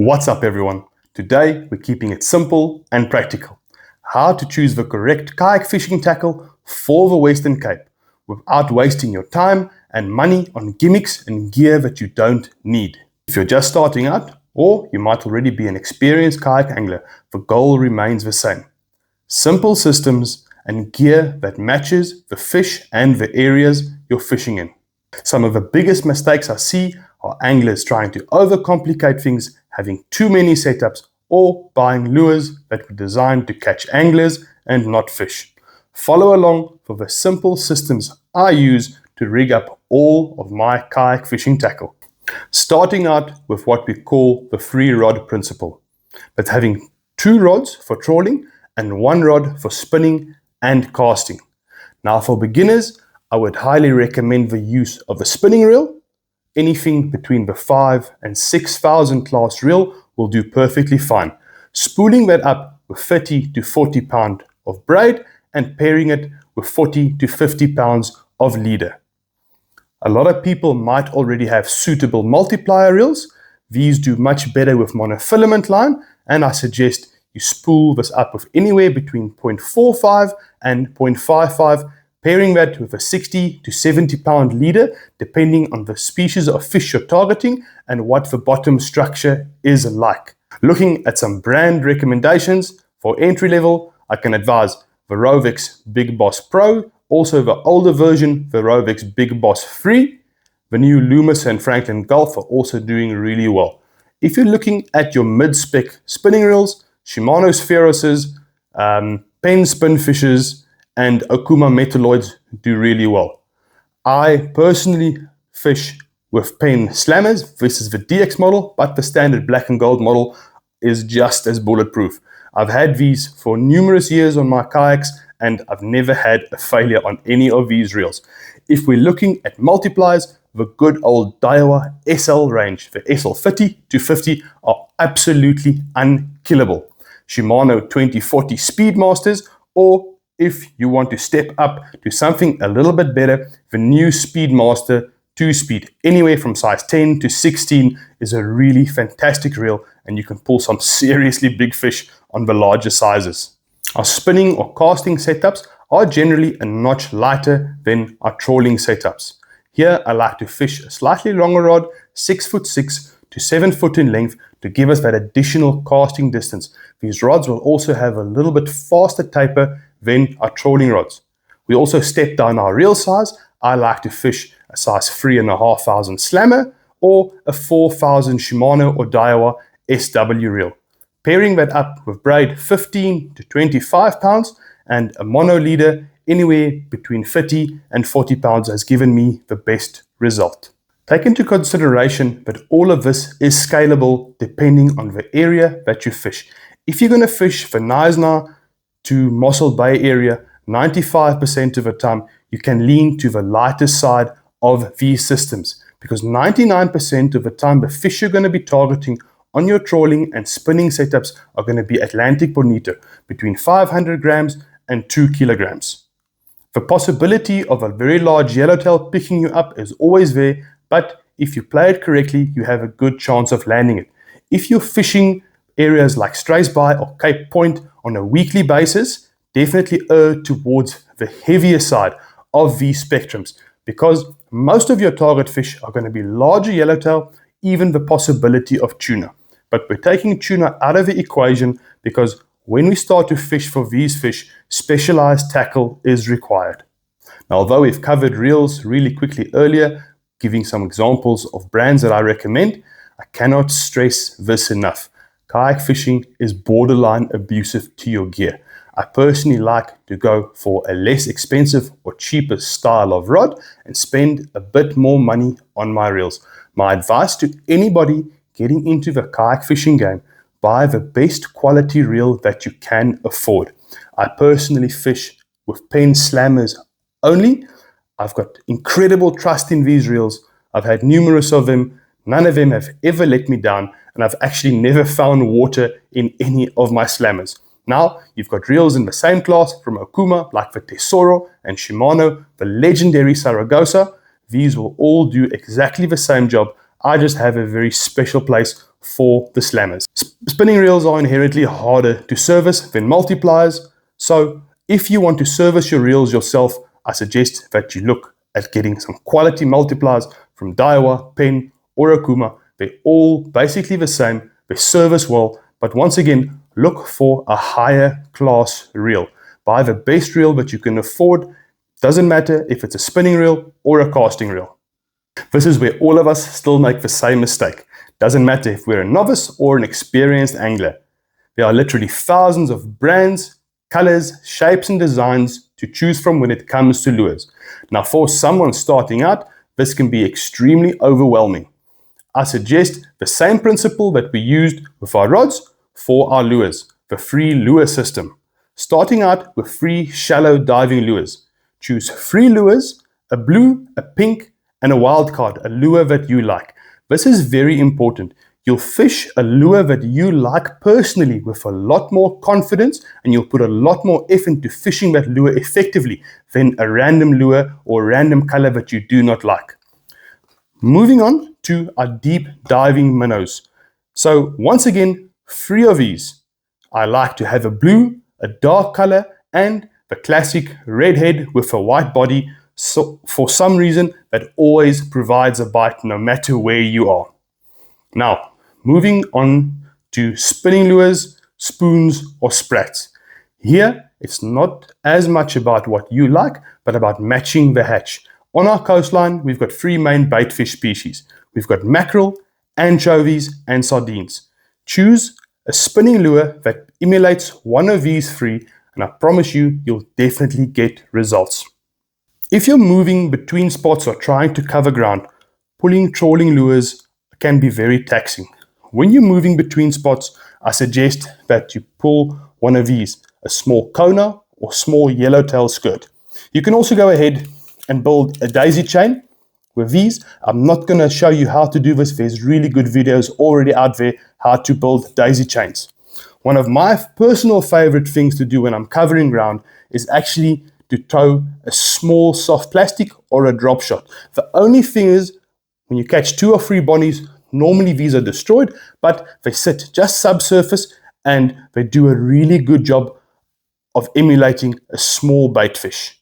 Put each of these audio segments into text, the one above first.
What's up everyone? Today we're keeping it simple and practical. How to choose the correct kayak fishing tackle for the Western Cape without wasting your time and money on gimmicks and gear that you don't need. If you're just starting out, or you might already be an experienced kayak angler, the goal remains the same. Simple systems and gear that matches the fish and the areas you're fishing in. Some of the biggest mistakes I see are anglers trying to overcomplicate things, having too many setups, or buying lures that were designed to catch anglers and not fish. Follow along for the simple systems I use to rig up all of my kayak fishing tackle. Starting out with what we call the 3-rod principle. That's having 2 rods for trawling and 1 rod for spinning and casting. Now for beginners, I would highly recommend the use of a spinning reel. Anything between the 5 and 6,000 class reel will do perfectly fine. Spooling that up with 30 to 40 pound of braid and pairing it with 40 to 50 pounds of leader. A lot of people might already have suitable multiplier reels. These do much better with monofilament line, and I suggest you spool this up with anywhere between 0.45 and 0.55, pairing that with a 60 to 70 pound leader, depending on the species of fish you're targeting and what the bottom structure is like. Looking at some brand recommendations for entry level, I can advise the Rovex Big Boss Pro, also the older version, the Rovex Big Boss 3. The new Loomis and Franklin Gulf are also doing really well. If you're looking at your mid-spec spinning reels, Shimano Spheroses, Penn Spinfishes, and Okuma Metalloids do really well. I personally fish with Penn Slammers. This is the DX model, but the standard black and gold model is just as bulletproof. I've had these for numerous years on my kayaks, and I've never had a failure on any of these reels. If we're looking at multipliers, the good old Daiwa SL range, the SL30 to 50, are absolutely unkillable. Shimano 2040 Speedmasters, or if you want to step up to something a little bit better, the new Speedmaster 2-speed, anywhere from size 10 to 16, is a really fantastic reel, and you can pull some seriously big fish on the larger sizes. Our spinning or casting setups are generally a notch lighter than our trawling setups. Here I like to fish a slightly longer rod, 6'6" to 7 foot in length, to give us that additional casting distance. These rods will also have a little bit faster taper than our trawling rods. We also step down our reel size. I like to fish a size 3,500 slammer or a 4,000 Shimano or Daiwa SW reel. Pairing that up with braid 15 to 25 pounds and a mono leader anywhere between 30 and 40 pounds has given me the best result. Take into consideration that all of this is scalable depending on the area that you fish. If you're going to fish the Knysna to Mossel Bay area, 95% of the time you can lean to the lighter side of these systems, because 99% of the time the fish you're going to be targeting on your trawling and spinning setups are going to be Atlantic bonito, between 500 grams and 2 kilograms. The possibility of a very large yellowtail picking you up is always there, but if you play it correctly, you have a good chance of landing it. If you're fishing areas like Struisbaai or Cape Point on a weekly basis, definitely err towards the heavier side of these spectrums, because most of your target fish are going to be larger yellowtail, even the possibility of tuna. But we're taking tuna out of the equation because when we start to fish for these fish, specialized tackle is required. Now, although we've covered reels really quickly earlier, giving some examples of brands that I recommend, I cannot stress this enough. Kayak fishing is borderline abusive to your gear. I personally like to go for a less expensive or cheaper style of rod and spend a bit more money on my reels. My advice to anybody getting into the kayak fishing game: buy the best quality reel that you can afford. I personally fish with Penn Slammers only. I've got incredible trust in these reels. I've had numerous of them. None of them have ever let me down, and I've actually never found water in any of my slammers. Now, you've got reels in the same class from Okuma, like the Tesoro, and Shimano, the legendary Saragossa. These will all do exactly the same job. I just have a very special place for the slammers. Spinning reels are inherently harder to service than multipliers, so if you want to service your reels yourself, I suggest that you look at getting some quality multipliers from Daiwa, Penn, or Okuma. They're all basically the same, they service well, but once again, look for a higher class reel. Buy the best reel that you can afford. Doesn't matter if it's a spinning reel or a casting reel. This is where all of us still make the same mistake. Doesn't matter if we're a novice or an experienced angler. There are literally thousands of brands, colors, shapes and designs to choose from when it comes to lures. Now for someone starting out, this can be extremely overwhelming. I suggest the same principle that we used with our rods for our lures, the free lure system. Starting out with 3 shallow diving lures. Choose 3 lures, a blue, a pink, and a wild card, a lure that you like. This is very important. You'll fish a lure that you like personally with a lot more confidence, and you'll put a lot more effort into fishing that lure effectively than a random lure or random color that you do not like. Moving on to our deep diving minnows. So once again, 3 of these. I like to have a blue, a dark color, and the classic red head with a white body. So for some reason, that always provides a bite no matter where you are. Now, moving on to spinning lures, spoons, or sprats. Here, it's not as much about what you like, but about matching the hatch. On our coastline, we've got 3 main bait fish species. We've got mackerel, anchovies, and sardines. Choose a spinning lure that emulates one of these 3, and I promise you, you'll definitely get results. If you're moving between spots or trying to cover ground, pulling trawling lures can be very taxing. When you're moving between spots, I suggest that you pull one of these, a small kona or small yellowtail skirt. You can also go ahead and build a daisy chain with these. I'm not going to show you how to do this. There's really good videos already out there how to build daisy chains. One of my personal favorite things to do when I'm covering ground is actually to tow a small soft plastic or a drop shot. The only thing is, when you catch 2 or 3 bonnies, normally these are destroyed, but they sit just subsurface and they do a really good job of emulating a small bait fish.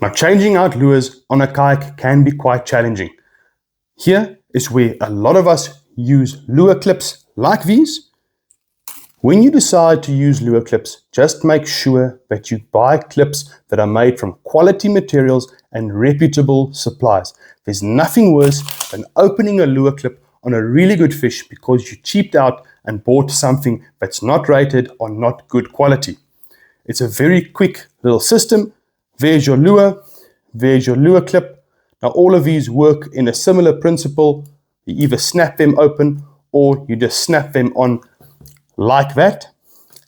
Now, changing out lures on a kayak can be quite challenging. Here is where a lot of us use lure clips like these. When you decide to use lure clips, just make sure that you buy clips that are made from quality materials and reputable suppliers. There's nothing worse than opening a lure clip on a really good fish because you cheaped out and bought something that's not rated or not good quality. It's a very quick little system. There's your lure clip. Now all of these work in a similar principle. You either snap them open or you just snap them on like that,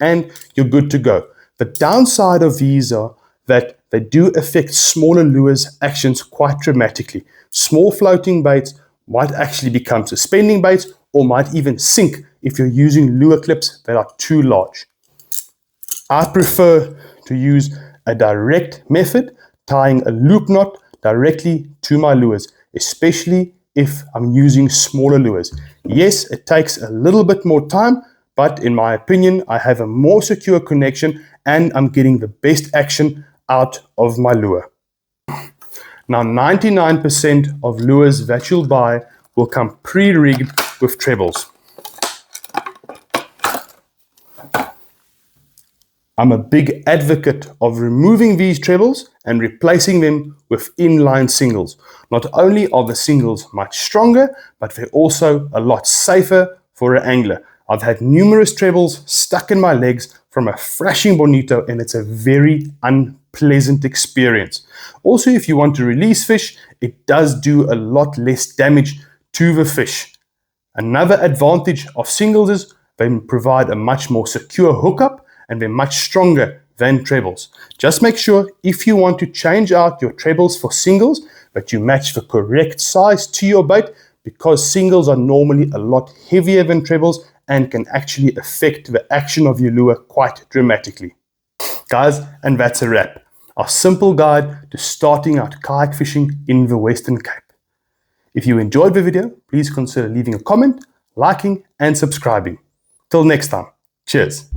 and you're good to go. The downside of these are that they do affect smaller lures' actions quite dramatically. Small floating baits might actually become suspending baits or might even sink if you're using lure clips that are too large. I prefer to use a direct method, tying a loop knot directly to my lures, especially if I'm using smaller lures. Yes, it takes a little bit more time, but in my opinion, I have a more secure connection and I'm getting the best action out of my lure. Now, 99% of lures that you'll buy will come pre-rigged with trebles. I'm a big advocate of removing these trebles and replacing them with inline singles. Not only are the singles much stronger, but they're also a lot safer for an angler. I've had numerous trebles stuck in my legs from a thrashing bonito, and it's a very unpleasant experience. Also, if you want to release fish, it does do a lot less damage to the fish. Another advantage of singles is they provide a much more secure hookup and they're much stronger than trebles. Just make sure if you want to change out your trebles for singles that you match the correct size to your bait, because singles are normally a lot heavier than trebles and can actually affect the action of your lure quite dramatically. Guys, and that's a wrap. Our simple guide to starting out kayak fishing in the Western Cape. If you enjoyed the video, please consider leaving a comment, liking and subscribing. Till next time, cheers.